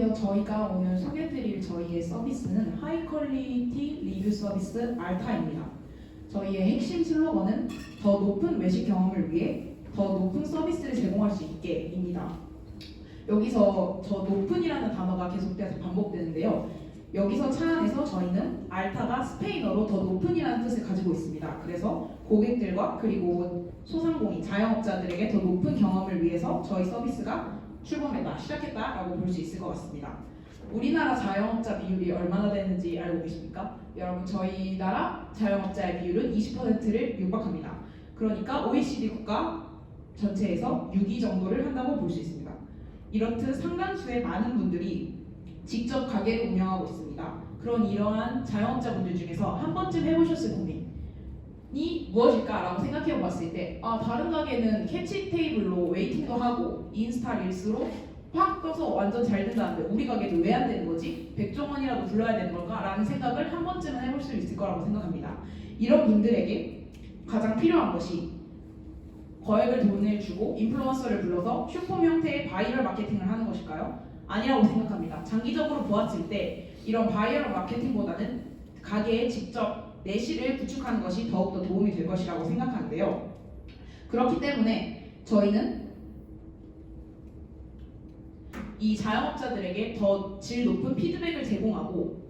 안녕하세요. 저희가 오늘 소개해드릴 저희의 서비스는 하이 퀄리티 리뷰 서비스 알타입니다. 저희의 핵심 슬로건은 더 높은 외식 경험을 위해 더 높은 서비스를 제공할 수 있게입니다. 여기서 저 높은이라는 단어가 계속해서 반복되는데요. 여기서 차 안에서 저희는 알타가 스페인어로 더 높은이라는 뜻을 가지고 있습니다. 그래서 고객들과 그리고 소상공인, 자영업자들에게 더 높은 경험을 위해서 저희 서비스가 출범했다, 시작했다라고 볼 수 있을 것 같습니다. 우리나라 자영업자 비율이 얼마나 되는지 알고 계십니까? 여러분, 저희 나라 자영업자의 비율은 20%를 육박합니다. 그러니까 OECD 국가 전체에서 6위 정도를 한다고 볼 수 있습니다. 이렇듯 상당수의 많은 분들이 직접 가게를 운영하고 있습니다. 그런 이러한 자영업자분들 중에서 한 번쯤 해보셨을 고민이 무엇일까라고 생각해 봤을 때 다른 가게는 캐치 테이블로 웨이팅도 하고 인스타 릴스로 확 떠서 완전 잘 된다는데 우리 가게도 왜 안 되는 거지? 백종원이라도 불러야 되는 걸까? 라는 생각을 한 번쯤은 해볼 수 있을 거라고 생각합니다. 이런 분들에게 가장 필요한 것이 거액을 돈을 주고 인플루언서를 불러서 슈퍼 형태의 바이럴 마케팅을 하는 것일까요? 아니라고 생각합니다. 장기적으로 보았을 때 이런 바이럴 마케팅보다는 가게에 직접 내실을 구축하는 것이 더욱더 도움이 될 것이라고 생각하는데요. 그렇기 때문에 저희는 이 자영업자들에게 더 질 높은 피드백을 제공하고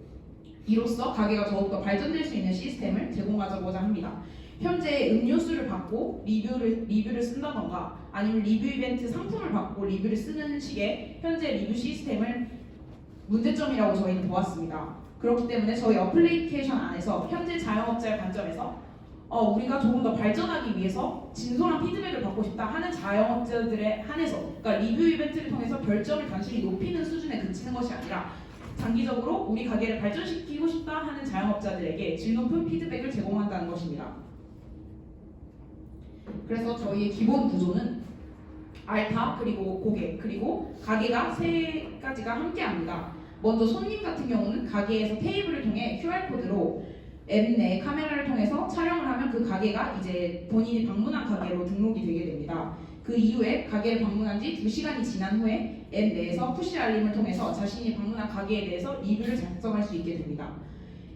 이로써 가게가 더욱더 발전될 수 있는 시스템을 제공하고자 합니다. 현재 음료수를 받고 리뷰를 쓴다던가 아니면 리뷰 이벤트 상품을 받고 리뷰를 쓰는 식의 현재 리뷰 시스템을 문제점이라고 저희는 보았습니다. 그렇기 때문에 저희 어플리케이션 안에서 현재 자영업자의 관점에서 우리가 조금 더 발전하기 위해서 진솔한 피드백을 받고 싶다 하는 자영업자들에 한해서, 그러니까 리뷰 이벤트를 통해서 별점을 단순히 높이는 수준에 그치는 것이 아니라 장기적으로 우리 가게를 발전시키고 싶다 하는 자영업자들에게 질 높은 피드백을 제공한다는 것입니다. 그래서 저희의 기본 구조는 알타, 그리고 고객, 그리고 가게가 세 가지가 함께합니다. 먼저 손님 같은 경우는 가게에서 테이블을 통해 QR코드로 앱 내 카메라를 통해서 촬영을 하면 그 가게가 이제 본인이 방문한 가게로 등록이 되게 됩니다. 그 이후에 가게를 방문한 지 2시간이 지난 후에 앱 내에서 푸시 알림을 통해서 자신이 방문한 가게에 대해서 리뷰를 작성할 수 있게 됩니다.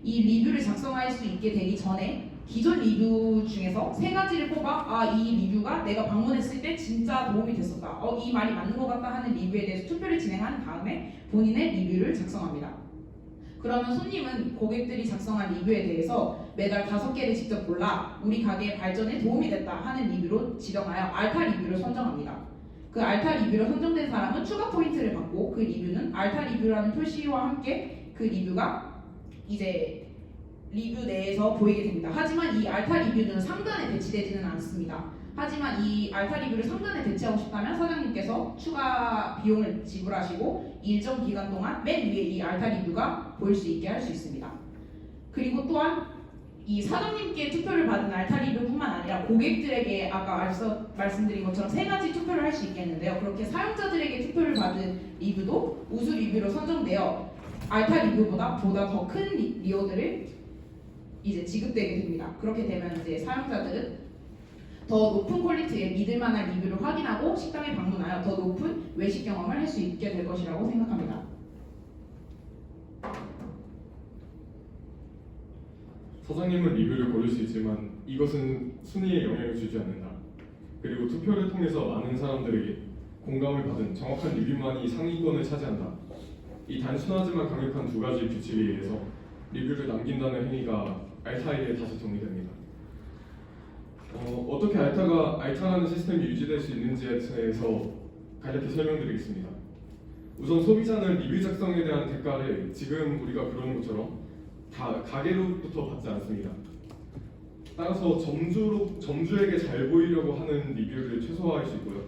이 리뷰를 작성할 수 있게 되기 전에 기존 리뷰 중에서 세 가지를 뽑아 이 리뷰가 내가 방문했을 때 진짜 도움이 됐었다, 이 말이 맞는 것 같다 하는 리뷰에 대해서 투표를 진행한 다음에 본인의 리뷰를 작성합니다. 그러면 손님은 고객들이 작성한 리뷰에 대해서 매달 5개를 직접 골라 우리 가게의 발전에 도움이 됐다 하는 리뷰로 지정하여 알타 리뷰를 선정합니다. 그 알타 리뷰로 선정된 사람은 추가 포인트를 받고 그 리뷰는 알타 리뷰라는 표시와 함께 그 리뷰가 이제 리뷰 내에서 보이게 됩니다. 하지만 이 알타 리뷰는 상단에 배치되지는 않습니다. 하지만 이 알타 리뷰를 상단에 배치하고 싶다면 사장님께서 추가 비용을 지불하시고 일정 기간 동안 맨 위에 이 알타 리뷰가 보일 수 있게 할 수 있습니다. 그리고 또한 이 사장님께 투표를 받은 알타 리뷰뿐만 아니라 고객들에게 아까 말씀드린 것처럼 세 가지 투표를 할 수 있겠는데요. 그렇게 사용자들에게 투표를 받은 리뷰도 우수 리뷰로 선정되어 알타 리뷰보다 더 큰 리워드를 이제 지급되게 됩니다. 그렇게 되면 이제 사용자들은 더 높은 퀄리티의 믿을만한 리뷰를 확인하고 식당에 방문하여 더 높은 외식 경험을 할 수 있게 될 것이라고 생각합니다. 사장님은 리뷰를 고를 수 있지만 이것은 순위에 영향을 주지 않는다. 그리고 투표를 통해서 많은 사람들에게 공감을 받은 정확한 리뷰만이 상위권을 차지한다. 이 단순하지만 강력한 두 가지 규칙에 의해서 리뷰를 남긴다는 행위가 알타에 다시 정리됩니다. 어떻게 알타라는 시스템이 유지될 수 있는지에 대해서 간략히 설명드리겠습니다. 우선 소비자는 리뷰 작성에 대한 대가를 지금 우리가 그러는 것처럼 다 가게로부터 받지 않습니다. 따라서 점주에게 잘 보이려고 하는 리뷰를 최소화할 수 있고요.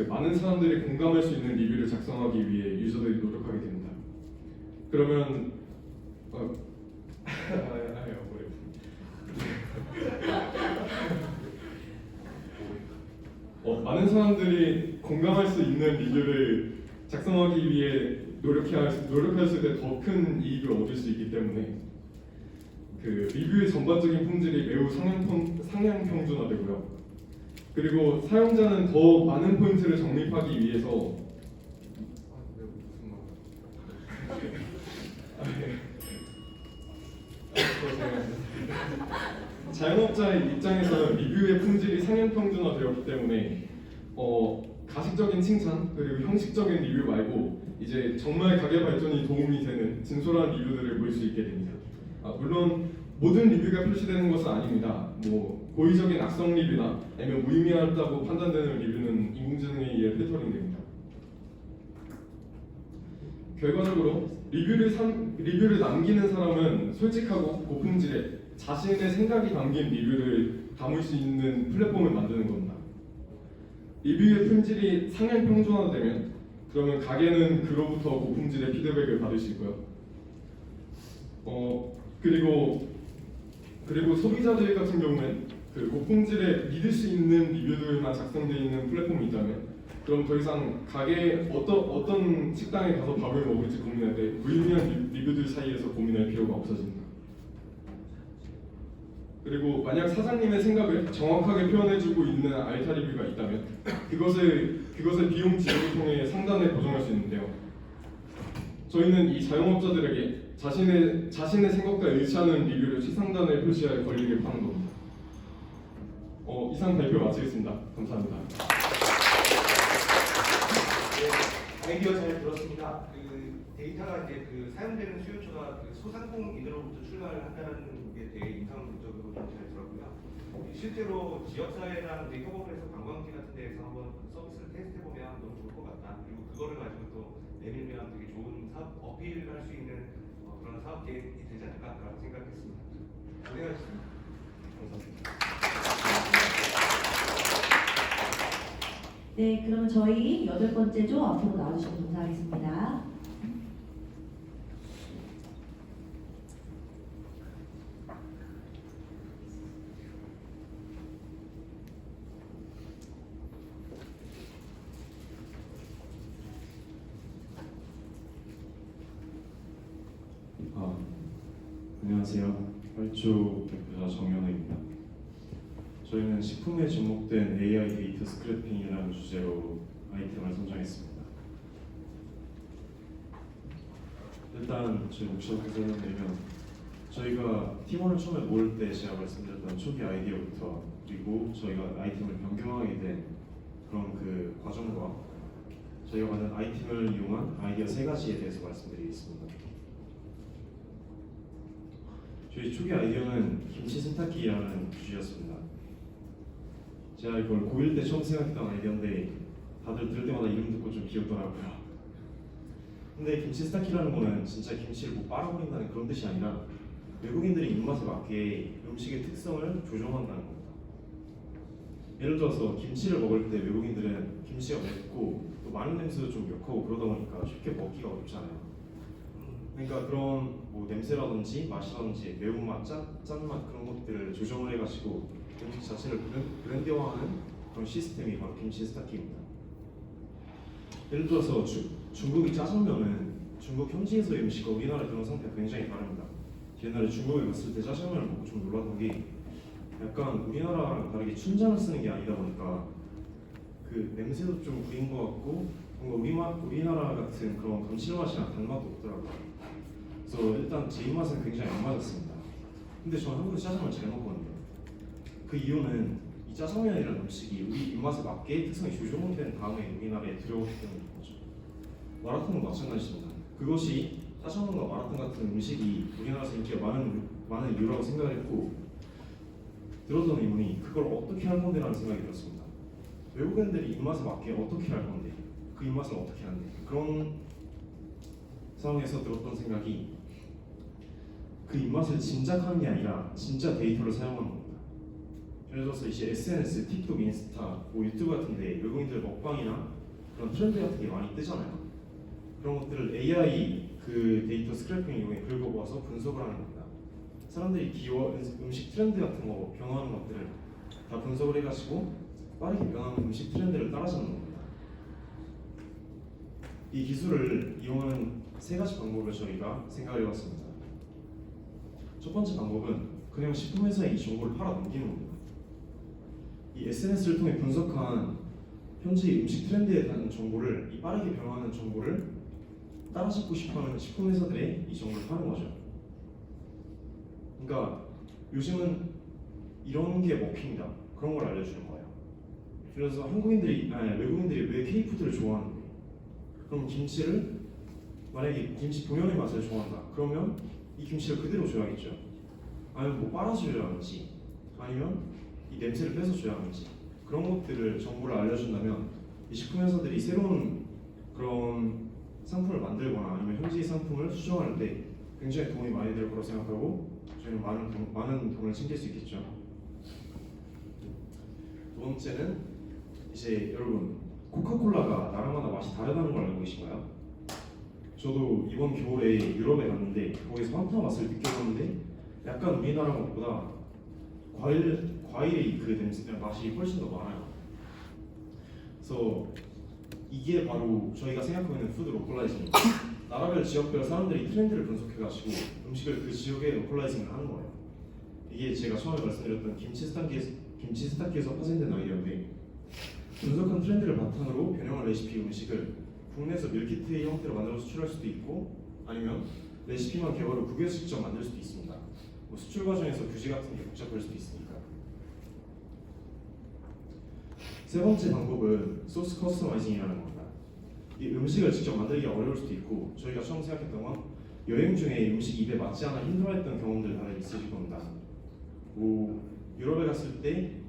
많은 사람들이 공감할 수 있는 리뷰를 작성하기 위해 유저들이 노력하게 됩니다. 그러면 많은 사람들이 공감할 수 있는 리뷰를 작성하기 위해 노력했을 때 더 큰 이익을 얻을 수 있기 때문에 리뷰의 전반적인 품질이 매우 상향 평준화되고요. 그리고 사용자는 더 많은 포인트를 적립하기 위해서 자영업자의 입장에서는 리뷰의 품질이 상향 평준화되었기 때문에 가식적인 칭찬 그리고 형식적인 리뷰 말고 이제 정말 가게 발전이 도움이 되는 진솔한 리뷰들을 볼 수 있게 됩니다. 물론 모든 리뷰가 표시되는 것은 아닙니다. 뭐 고의적인 악성 리뷰나 아니면 무의미하다고 판단되는 리뷰는 인공지능에 의해 필터링됩니다. 결과적으로 리뷰를 남기는 사람은 솔직하고 고품질의 자신의 생각이 담긴 리뷰를 담을 수 있는 플랫폼을 만드는 겁니다. 리뷰의 품질이 상향 평준화되면 그러면 가게는 그로부터 고품질의 피드백을 받을 수 있고요. 그리고 소비자들 같은 경우는 그 고품질의 믿을 수 있는 리뷰들만 작성되어 있는 플랫폼이 있다면 그럼 더 이상 가게 어떤 식당에 가서 밥을 먹을지 고민할 때 무의미한 리뷰들 사이에서 고민할 필요가 없어집니다. 그리고 만약 사장님의 생각을 정확하게 표현해주고 있는 알타 리뷰가 있다면 그것을 비용 지급을 통해 상단에 보정할 수 있는데요. 저희는 이 자영업자들에게 자신의 생각과 일치하는 리뷰를 최상단에 표시할 권리를 파는 겁니다. 이상 발표 마치겠습니다. 감사합니다. 네, 아이디어 잘 들었습니다. 그 데이터가 이제 그 사용되는 수요처가 그 소상공인으로부터 출발을 한다는 게 되게 인상적으로 좀 잘 들었고요. 실제로 지역사회나 우리 협업에서 관광지 같은 데에서 한번 서비스를 테스트해보면 너무 좋을 것 같다. 그리고 그거를 가지고 또 내밀면 되게 좋은 사업 어필을 할 수 있는 그런 사업 계획이 되지 않을까라고 생각했습니다. 고생하셨습니다. 감사합니다. 네, 그럼 저희 8번째 조 앞으로 나와주시면 감사하겠습니다. 안녕하세요. 8조 대표자 정현우입니다. 저희는 식품에 접목된 AI 데이터 스크래핑이라는 주제로 아이템을 선정했습니다. 일단 저희 목차부터 설명드리면 저희가 팀원을 처음에 모을 때 제가 말씀드렸던 초기 아이디어부터 그리고 저희가 아이템을 변경하게 된 그런 그 과정과 저희가 받은 아이템을 이용한 아이디어 3가지에 대해서 말씀드리겠습니다. 저희 초기 아이디어는 김치 세탁기라는 주제였습니다. 제가 이걸 고1 때 처음 생각했던 아이디어인데 다들 들을 때마다 이름 듣고 좀 귀엽더라고요. 근데 김치 세탁기라는 거는 진짜 김치를 뭐 빨아버린다는 그런 뜻이 아니라 외국인들의 입맛에 맞게 음식의 특성을 조정한다는 겁니다. 예를 들어서 김치를 먹을 때 외국인들은 김치가 맵고 또 마늘 냄새도 좀 역하고 그러다 보니까 쉽게 먹기가 어렵잖아요. 그러니까 그런 뭐 냄새라든지 맛이라든지 매운맛, 짠맛 그런 것들을 조정을 해가지고 음식 자체를 브랜드화하는 그런 시스템이 바로 김치 세탁기입니다. 예를 들어서 중국의 짜장면은 중국 현지에서의 음식과 우리나라에 들어온 상태가 굉장히 다릅니다. 옛날에 중국에 갔을 때 짜장면을 먹고 좀 놀랐던 게 약간 우리나라랑 다르게 춘장을 쓰는 게 아니다 보니까 그 냄새도 좀 구린 것 같고 뭔가 우리나라 같은 그런 감칠맛이나 단맛도 없더라고요. 그래서 일단 제 입맛은 굉장히 안 맞았습니다. 근데 저는 한국에서 짜장면을 잘 먹거든요. 그 이유는 이 짜장면이라는 음식이 우리 입맛에 맞게 특성이 조정된 다음에 우리나라에 들어오기 때문인 거죠. 마라탕은 마찬가지입니다. 그것이 짜장면과 마라탕 같은 음식이 우리나라에서 인기가 많은 이유라고 생각을 했고 들었던 의문이 그걸 어떻게 할 건데라는 생각이 들었습니다. 외국인들이 입맛에 맞게 어떻게 할 건데 그 입맛을 어떻게 하는데 그런 상황에서 들었던 생각이 그 입맛을 짐작하는 게 아니라 진짜 데이터를 사용하는 겁니다. 예를 들어서 이제 SNS, 틱톡, 인스타, 뭐 유튜브 같은데 외국인들 먹방이나 그런 트렌드 같은 게 많이 뜨잖아요. 그런 것들을 AI 그 데이터 스크래핑 이용해 긁어모아서 분석을 하는 겁니다. 사람들이 음식 트렌드 같은 거 변화하는 것들을 다 분석을 해가지고 빠르게 변하는 음식 트렌드를 따라잡는 겁니다. 이 기술을 이용하는 3가지 방법을 저희가 생각을 해봤습니다. 첫 번째 방법은 그냥 식품회사에 이 정보를 팔아 넘기는 겁니다. 이 SNS를 통해 분석한 현지 음식 트렌드에 대한 정보를 이 빠르게 변화하는 정보를 따라잡고 싶어하는 식품회사들의 이 정보를 파는 거죠. 그러니까 요즘은 이런 게 먹힙니다. 그런 걸 알려주는 거예요. 그래서 외국인들이 왜 K푸드를 좋아하는데? 그럼 김치를 만약에 김치 본연의 맛을 좋아한다. 그러면 이 김치를 그대로 줘야겠죠. 아니면 뭐 빨아줘야하는지, 아니면 이 냄새를 뺏어줘야 하는지 그런 것들을 정보를 알려준다면 이 식품 회사들이 새로운 그런 상품을 만들거나 아니면 현지 상품을 수정할 때 굉장히 도움이 많이 될 거라고 생각하고 저희는 많은 돈을 챙길 수 있겠죠. 두 번째는 이제 여러분 코카콜라가 나라마다 맛이 다르다는 걸 알고 계신가요? 저도 이번 겨울에 유럽에 갔는데 거기서 환타 맛을 느껴봤는데 약간 우리나라 것보다 과일의 그 냄새 맛이 훨씬 더 많아요. 그래서 이게 바로 저희가 생각하고 있는 푸드 로컬라이징입니다. 나라별 지역별 사람들이 트렌드를 분석해가지고 음식을 그 지역에 로컬라이징을 하는 거예요. 이게 제가 처음에 말씀드렸던 김치 스타키에서 파생된 아이디어인데 분석한 트렌드를 바탕으로 변형한 레시피 음식을 국내에서 밀키트의 형태로 만들어 수출할 수도 있고 아니면 레시피만 개발 후 국외에서 직접 만들 수도 있습니다. 뭐 수출 과정에서 규제 같은 게 복잡할 수도 있으니까. 세 번째 방법은 소스 커스터마이징이라는 겁니다. 이 음식을 직접 만들기가 어려울 수도 있고 저희가 처음 생각했던 건 여행 중에 음식 입에 맞지 않아 힘들어했던 경험들 다들 있으실 겁니다. 뭐 유럽에 갔을 때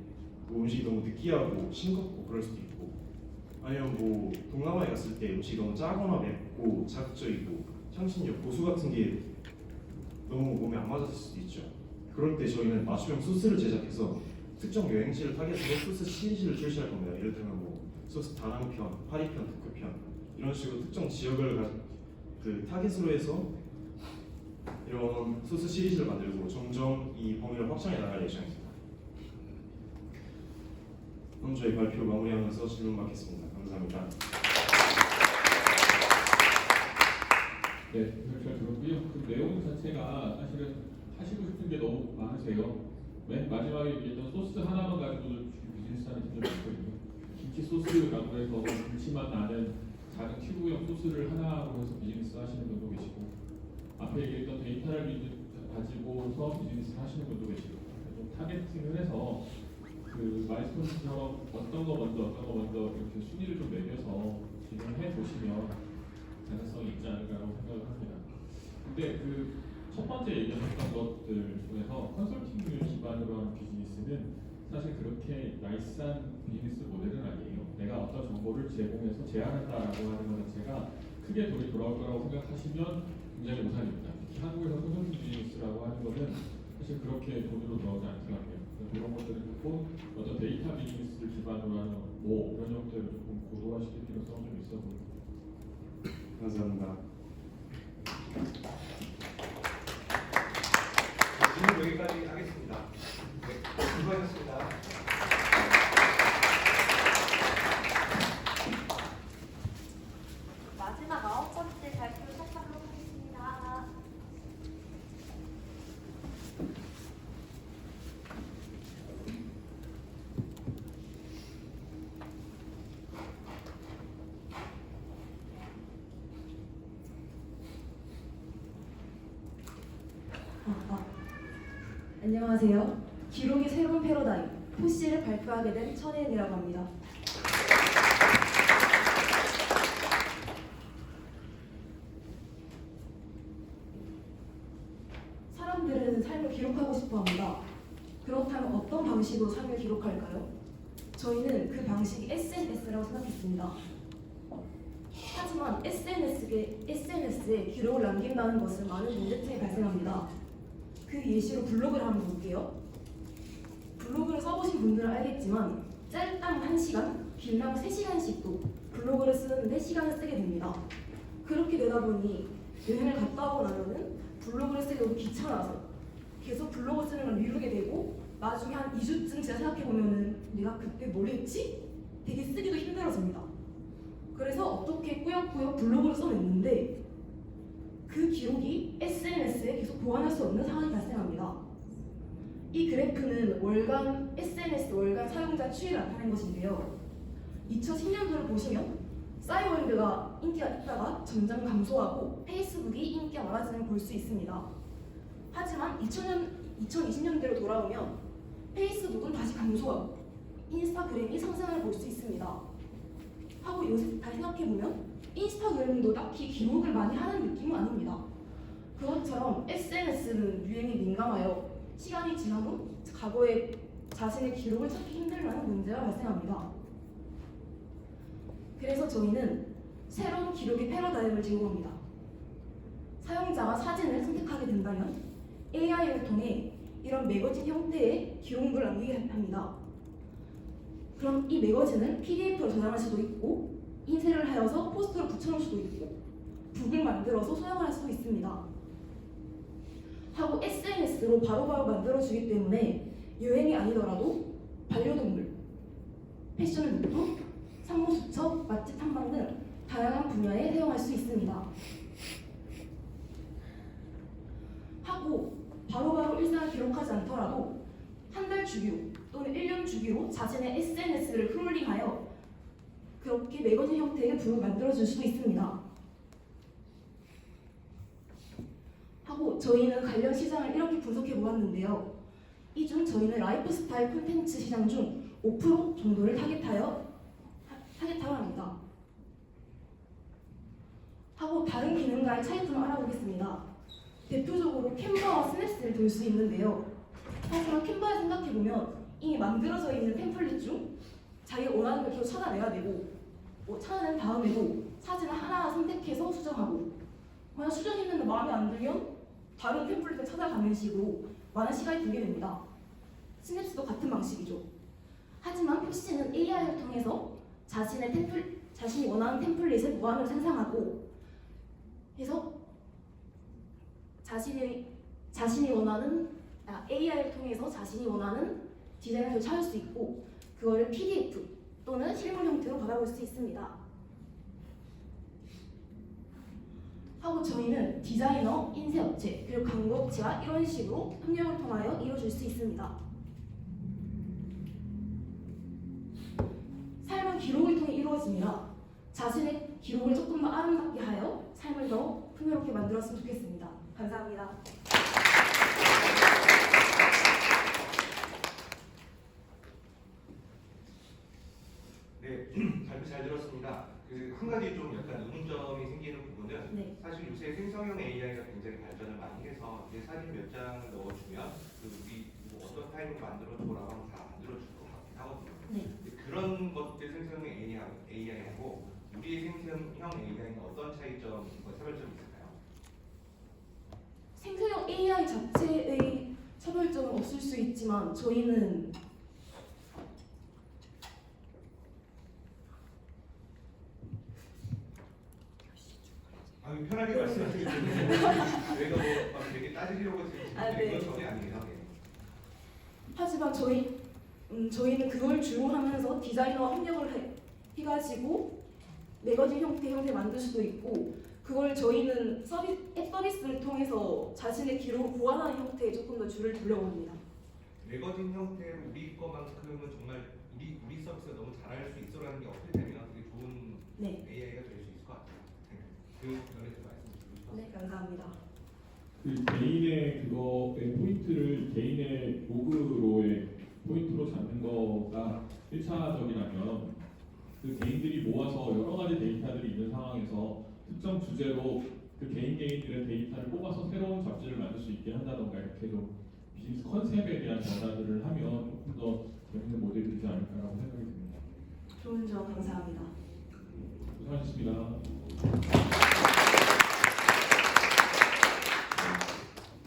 뭐 음식이 너무 느끼하고 싱겁고 그럴 수도 있고 아니면 뭐 동남아에 갔을 때 음식이 너무 짜거나 맵고 자극적이고 향신료, 고수 같은 게 너무 몸에 안 맞았을 수도 있죠. 그럴 때 저희는 맞춤형 소스를 제작해서 특정 여행지를 타겟으로 소스 시리즈를 출시할 겁니다. 예를 들면 뭐 소스 다낭편, 파리편, 도쿄편 이런 식으로 특정 지역을 그 타겟으로 해서 이런 소스 시리즈를 만들고 점점 이 범위를 확장해 나갈 예정입니다. 그럼 저희 발표 마무리하면서 질문 받겠습니다. 감사합니다. 네, 잘 들었고요. 그 내용 자체가 사실은 하시고 싶은 게 너무 많으세요. 맨 마지막에 얘기했던 소스 하나만 가지고도 비즈니스 하는 팀들 많거든요. 김치 소스라고 해서 김치만 나는 작은 튜브형 소스를 하나로 해서 비즈니스 하시는 분도 계시고 앞에 얘기했던 데이터를 가지고서 비즈니스 하시는 분도 계시고 좀 타겟팅을 해서 그 마이스톤처럼 어떤 거 먼저 이렇게 순위를 좀 매겨서 진행해 보시면 가능성이 있지 않을까라고 생각을 합니다. 근데 그 첫 번째 얘기하셨던 것들 중에서 컨설팅을 기반으로 하는 비즈니스는 사실 그렇게 나이스한 비즈니스 모델은 아니에요. 내가 어떤 정보를 제공해서 제안한다라고 하는 것 자체가 크게 돈이 돌아올 거라고 생각하시면 굉장히 오산입니다. 특히 한국에서 컨설팅 비즈니스라고 하는 것은 사실 그렇게 돈으로 돌아오지 않을 생각해요. 그런 것들은 조금 어떤 데이터 비즈니스를 기반으로 하는 뭐 이런 형태를 조금 고도화시킬 필요성은 좀 있어 보입니다. 감사합니다. 질문 여기까지 하겠습니다. 네, 수고하셨습니다. 마지막 9번째 발표를 시작하도록 하겠습니다. 안녕하세요. 기록의 새로운 패러다임, 포시를 발표하게 된 천혜인이라고 합니다. 사람들은 삶을 기록하고 싶어 합니다. 그렇다면 어떤 방식으로 삶을 기록할까요? 저희는 그 방식이 SNS라고 생각했습니다. 하지만 SNS에 기록을 남긴다는 것은 많은 문제점이 발생합니다. 그 예시로 블로그를 한번 볼게요. 블로그를 써보신 분들은 알겠지만 짧다면 1시간, 길다면 3시간씩도 블로그를 쓰는데 시간을 쓰게 됩니다. 그렇게 되다 보니 여행을 갔다 오고 나면은 블로그를 쓰기 너무 귀찮아서 계속 블로그 쓰는 걸 미루게 되고 나중에 한 2주쯤 제가 생각해보면은 내가 그때 뭘 했지? 되게 쓰기도 힘들어집니다. 그래서 어떻게 꾸역꾸역 블로그를 써냈는데 그 기록이 SNS에 계속 보완할 수 없는 상황이 발생합니다. 이 그래프는 월간 SNS 월간 사용자 추이를 나타낸 것인데요. 2010년도를 보시면 싸이월드가 인기가 있다가 점점 감소하고 페이스북이 인기가 많아지는 걸 볼 수 있습니다. 하지만 2020년대로 돌아오면 페이스북은 다시 감소하고 인스타그램이 상승을 볼 수 있습니다. 하고 요새 다시 생각해보면 인스타그램도 딱히 기록을 많이 하는 느낌은 아닙니다. 그것처럼 SNS는 유행에 민감하여 시간이 지난 후 과거의 자신의 기록을 찾기 힘들다는 문제가 발생합니다. 그래서 저희는 새로운 기록의 패러다임을 제공합니다. 사용자가 사진을 선택하게 된다면 AI를 통해 이런 매거진 형태의 기록물을 남기게 합니다. 그럼 이 매거진을 PDF로 저장할 수도 있고 인쇄를 하여서 포스터로 붙여놓을 수도 있고 북을 만들어서 소장할 수도 있습니다. 하고 SNS로 바로바로 만들어주기 때문에 여행이 아니더라도 반려동물, 패션을 목표, 상호수첩, 맛집 탐방 등 다양한 분야에 사용할 수 있습니다. 하고 바로바로 일상을 기록하지 않더라도 한 달 주기로 또는 1년 주기로 자신의 SNS를 크롤링하여 그렇게 매거진 형태의 블로그를 만들어줄 수도 있습니다. 하고 저희는 관련 시장을 이렇게 분석해 보았는데요. 이 중 저희는 라이프 스타일 콘텐츠 시장 중 5% 정도를 타겟하여 합니다. 하고 다른 기능과의 차이점을 알아보겠습니다. 대표적으로 캔버와 스냅스를 볼 수 있는데요. 하지만 캔버에 생각해보면 이미 만들어져 있는 템플릿 중 자기가 원하는 걸 계속 찾아내야 되고 찾아낸 다음에도 사진을 하나하나 선택해서 수정하고 만약 수정했는데 마음에 안 들면 다른 템플릿을 찾아가는 식으로 많은 시간이 들게 됩니다. 스냅스도 같은 방식이죠. 하지만 표시는 AI를 통해서 자신이 원하는 템플릿을 무한으로 생성하고 해서 자신이 원하는 AI를 통해서 자신이 원하는 디자인을 찾을 수 있고 그거를 PDF 또는 실물 형태로 받아볼 수 있습니다. 하고 저희는 디자이너, 인쇄업체, 그리고 광고업체와 이런 식으로 협력을 통하여 이루어질 수 있습니다. 삶은 기록을 통해 이루어집니다. 자신의 기록을 조금 더 아름답게 하여 삶을 더 풍요롭게 만들었으면 좋겠습니다. 감사합니다. 네, 잘 들었습니다. 한 가지 좀 약간 의문점이 생기는 부분은 네. 사실 요새 생성형 AI가 굉장히 발전을 많이 해서 내 사진 몇 장을 넣어주면 우리 뭐 어떤 타입으로 만들어줘라고 하면 다 만들어줄 것 같긴 하거든요. 네. 그런 것들 생성형 AI하고 우리의 생성형 AI는 어떤 차이점, 차별점이 있을까요? 생성형 AI 자체의 차별점은 없을 수 있지만 저희는 편하게 말씀하시기 때문에 저희가 막 되게 따지려고 지금 네. 그건 전혀 아니에요. 네. 하지만 저희는 그걸 주로 하면서 디자이너와 협력을 해가지고 매거진 형태 만들 수도 있고 그걸 저희는 앱 서비스를 통해서 자신의 기록을 보완하는 형태에 조금 더 줄을 두려고 합니다. 매거진 형태로 우리 거만큼은 정말 우리 서비스가 너무 잘할 수 있어라는 게 없을 때면 되게 좋은 네. AI가 될 수 있을 것 같아요. 그 면에서 말씀 드리고 싶어요. 네, 감사합니다. 그 개인의 그거의 포인트를 개인의 로그로의 포인트로 잡는 거가 1차적이라면 그 개인들이 모아서 여러 가지 데이터들이 있는 상황에서 특정 주제로 그 개인들의 데이터를 뽑아서 새로운 잡지를 만들 수 있게 한다던가 이렇게 좀 비즈니스 컨셉에 대한 변화들을 하면 조금 더 재밌는 모델이 되지 않을까라고 생각이 듭니다. 좋은 점 감사합니다. 수고하셨습니다.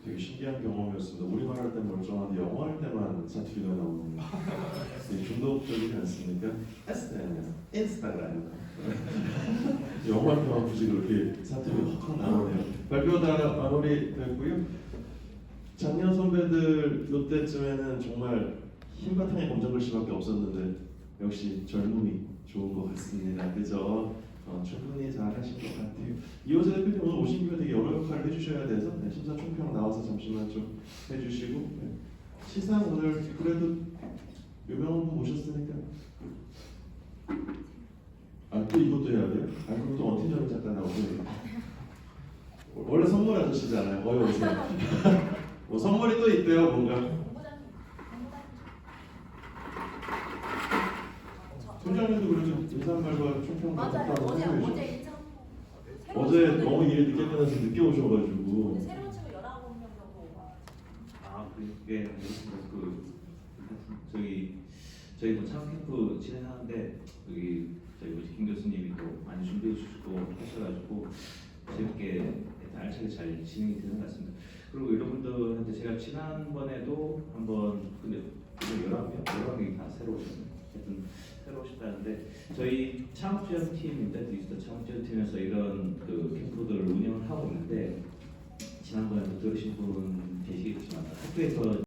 되게 신기한 경험이었습니다. 우리말 할 때는 멀쩡한데 영어 할 때만 사투리가 나오는 되게 중독적이지 않습니까? SNS, 인스타그램 영어 할 때만 굳이 그렇게 사투리가 확 나오네요. 발표 다 마무리됐고요. 작년 선배들 이때쯤에는 정말 흰바탕에 검정글씨밖에 없었는데 역시 젊음이 좋은 것 같습니다. 그죠? 충분히 잘하신 것 같아요. 이호재 대표님 오늘 오신 김에 되게 여러 역할을 해주셔야 돼서 심사 총평 나와서 잠시만 좀 해주시고 시상 오늘 그래도 유명한 분 모셨으니까 또 이것도 해야 돼요? 그럼 또 언티저는 잠깐 나오고 원래 선물 아저씨잖아요. 어여 오세요. 뭐 선물이 또 있대요, 뭔가. 공부장님, 공부장님. 팀장님도 그래도 인사말과 총평 맞아요. 어제 인상. 어제 너무 일이 늦게 끝나서 늦게 오셔가지고. 새로운 친구 19명 정도 와. 아, 그게 알겠습니다. 저희 뭐 창업 캠프 진행하는데 여기 저희 김 교수님이 또 많이 준비해 주시고 하셔가지고 재밌게 알차게 잘 진행이 되는 것 같습니다. 그리고 여러분들한테 제가 지난번에도 한번 근데 지금 11명이 다 새로 오셨네요. 하여튼 새로 오셨다는데 저희 창업지원팀인데 디지털 창업지원팀에서 이런 그 캠프들을 운영을 하고 있는데 지난번에도 들으신 분 계시겠지만 학교에서